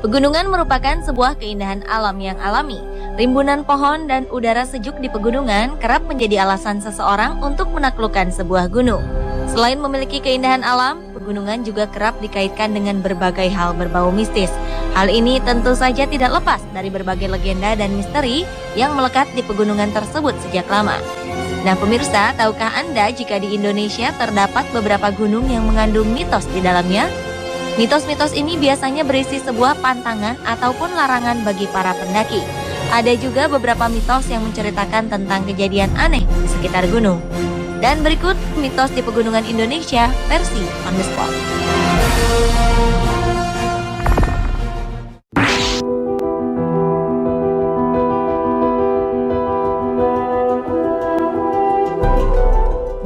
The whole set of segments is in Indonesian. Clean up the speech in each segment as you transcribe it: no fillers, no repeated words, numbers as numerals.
Pegunungan merupakan sebuah keindahan alam yang alami. Rimbunan pohon dan udara sejuk di pegunungan kerap menjadi alasan seseorang untuk menaklukkan sebuah gunung. Selain memiliki keindahan alam, pegunungan juga kerap dikaitkan dengan berbagai hal berbau mistis. Hal ini tentu saja tidak lepas dari berbagai legenda dan misteri yang melekat di pegunungan tersebut sejak lama. Nah pemirsa, tahukah Anda jika di Indonesia terdapat beberapa gunung yang mengandung mitos di dalamnya? Mitos-mitos ini biasanya berisi sebuah pantangan ataupun larangan bagi para pendaki. Ada juga beberapa mitos yang menceritakan tentang kejadian aneh di sekitar gunung. Dan berikut mitos di pegunungan Indonesia versi On The Spot.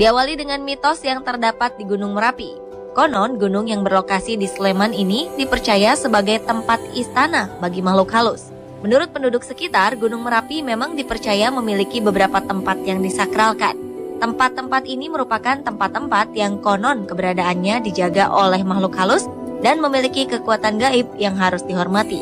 Diawali dengan mitos yang terdapat di Gunung Merapi. Konon, gunung yang berlokasi di Sleman ini dipercaya sebagai tempat istana bagi makhluk halus. Menurut penduduk sekitar, Gunung Merapi memang dipercaya memiliki beberapa tempat yang disakralkan. Tempat-tempat ini merupakan tempat-tempat yang konon keberadaannya dijaga oleh makhluk halus dan memiliki kekuatan gaib yang harus dihormati.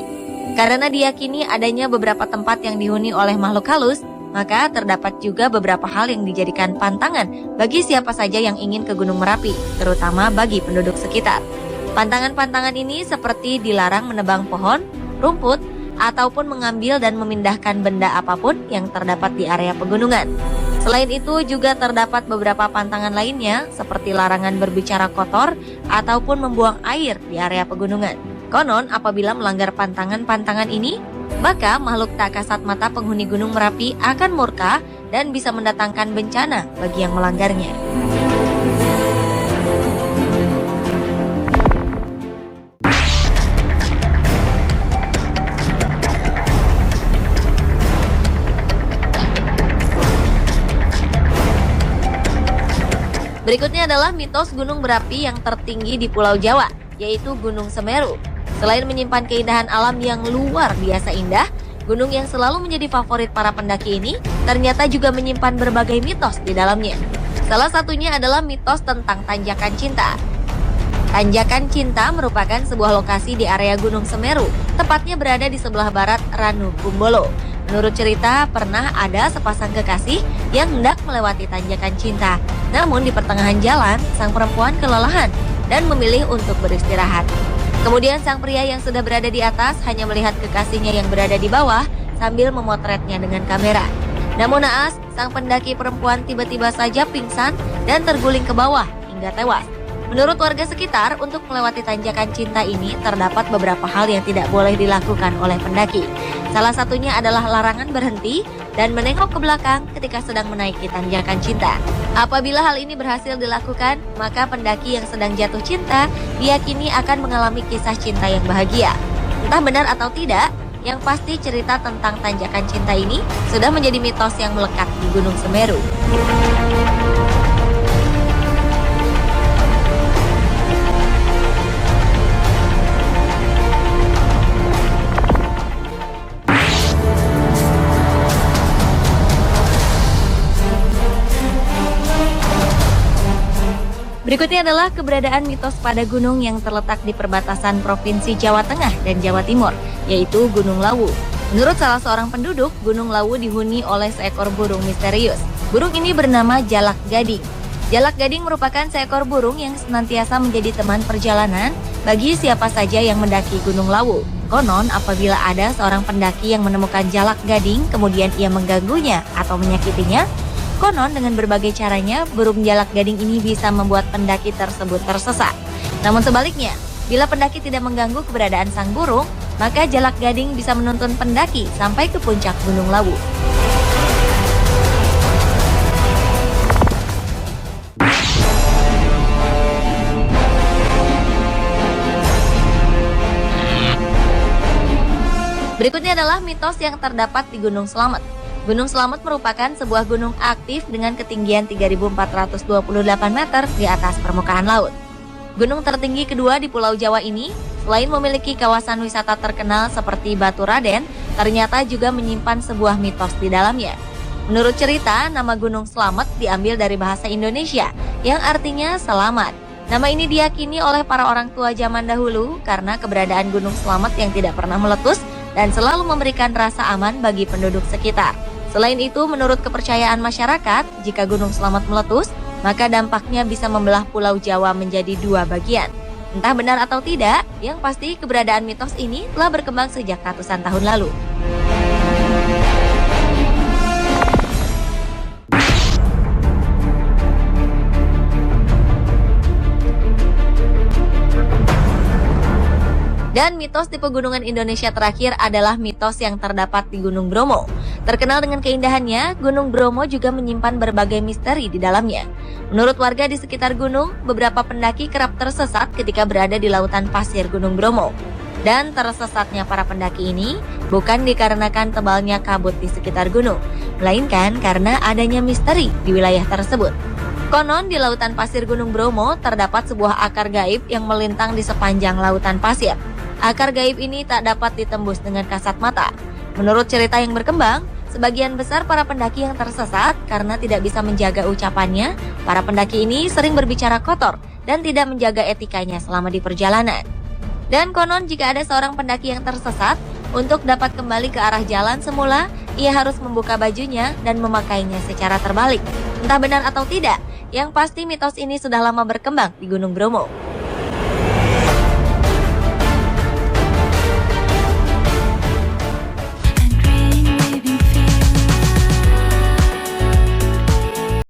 Karena diyakini adanya beberapa tempat yang dihuni oleh makhluk halus, maka terdapat juga beberapa hal yang dijadikan pantangan bagi siapa saja yang ingin ke Gunung Merapi, terutama bagi penduduk sekitar. Pantangan-pantangan ini seperti dilarang menebang pohon, rumput, ataupun mengambil dan memindahkan benda apapun yang terdapat di area pegunungan. Selain itu juga terdapat beberapa pantangan lainnya seperti larangan berbicara kotor ataupun membuang air di area pegunungan. Konon apabila melanggar pantangan-pantangan ini, maka makhluk tak kasat mata penghuni Gunung Merapi akan murka dan bisa mendatangkan bencana bagi yang melanggarnya. Berikutnya adalah mitos gunung berapi yang tertinggi di Pulau Jawa, yaitu Gunung Semeru. Selain menyimpan keindahan alam yang luar biasa indah, gunung yang selalu menjadi favorit para pendaki ini ternyata juga menyimpan berbagai mitos di dalamnya. Salah satunya adalah mitos tentang Tanjakan Cinta. Tanjakan Cinta merupakan sebuah lokasi di area Gunung Semeru, tepatnya berada di sebelah barat Ranu Kumbolo. Menurut cerita, pernah ada sepasang kekasih yang hendak melewati Tanjakan Cinta. Namun di pertengahan jalan, sang perempuan kelelahan dan memilih untuk beristirahat. Kemudian sang pria yang sudah berada di atas hanya melihat kekasihnya yang berada di bawah sambil memotretnya dengan kamera. Namun naas, sang pendaki perempuan tiba-tiba saja pingsan dan terguling ke bawah hingga tewas. Menurut warga sekitar, untuk melewati Tanjakan Cinta ini terdapat beberapa hal yang tidak boleh dilakukan oleh pendaki. Salah satunya adalah larangan berhenti dan menengok ke belakang ketika sedang menaiki Tanjakan Cinta. Apabila hal ini berhasil dilakukan, maka pendaki yang sedang jatuh cinta diyakini akan mengalami kisah cinta yang bahagia. Entah benar atau tidak, yang pasti cerita tentang Tanjakan Cinta ini sudah menjadi mitos yang melekat di Gunung Semeru. Berikutnya adalah keberadaan mitos pada gunung yang terletak di perbatasan Provinsi Jawa Tengah dan Jawa Timur, yaitu Gunung Lawu. Menurut salah seorang penduduk, Gunung Lawu dihuni oleh seekor burung misterius. Burung ini bernama Jalak Gading. Jalak Gading merupakan seekor burung yang senantiasa menjadi teman perjalanan bagi siapa saja yang mendaki Gunung Lawu. Konon, apabila ada seorang pendaki yang menemukan Jalak Gading, kemudian ia mengganggunya atau menyakitinya, konon dengan berbagai caranya, burung Jalak Gading ini bisa membuat pendaki tersebut tersesat. Namun sebaliknya, bila pendaki tidak mengganggu keberadaan sang burung, maka Jalak Gading bisa menuntun pendaki sampai ke puncak Gunung Lawu. Berikutnya adalah mitos yang terdapat di Gunung Slamet. Gunung Slamet merupakan sebuah gunung aktif dengan ketinggian 3.428 meter di atas permukaan laut. Gunung tertinggi kedua di Pulau Jawa ini, selain memiliki kawasan wisata terkenal seperti Batu Raden, ternyata juga menyimpan sebuah mitos di dalamnya. Menurut cerita, nama Gunung Slamet diambil dari bahasa Indonesia yang artinya selamat. Nama ini diyakini oleh para orang tua zaman dahulu karena keberadaan Gunung Slamet yang tidak pernah meletus dan selalu memberikan rasa aman bagi penduduk sekitar. Selain itu, menurut kepercayaan masyarakat, jika Gunung Slamet meletus, maka dampaknya bisa membelah Pulau Jawa menjadi dua bagian. Entah benar atau tidak, yang pasti keberadaan mitos ini telah berkembang sejak ratusan tahun lalu. Dan mitos di pegunungan Indonesia terakhir adalah mitos yang terdapat di Gunung Bromo. Terkenal dengan keindahannya, Gunung Bromo juga menyimpan berbagai misteri di dalamnya. Menurut warga di sekitar gunung, beberapa pendaki kerap tersesat ketika berada di lautan pasir Gunung Bromo. Dan tersesatnya para pendaki ini bukan dikarenakan tebalnya kabut di sekitar gunung, melainkan karena adanya misteri di wilayah tersebut. Konon di lautan pasir Gunung Bromo terdapat sebuah akar gaib yang melintang di sepanjang lautan pasir. Akar gaib ini tak dapat ditembus dengan kasat mata. Menurut cerita yang berkembang, sebagian besar para pendaki yang tersesat karena tidak bisa menjaga ucapannya. Para pendaki ini sering berbicara kotor dan tidak menjaga etikanya selama di perjalanan. Dan konon jika ada seorang pendaki yang tersesat, untuk dapat kembali ke arah jalan semula, ia harus membuka bajunya dan memakainya secara terbalik. Entah benar atau tidak, yang pasti mitos ini sudah lama berkembang di Gunung Bromo.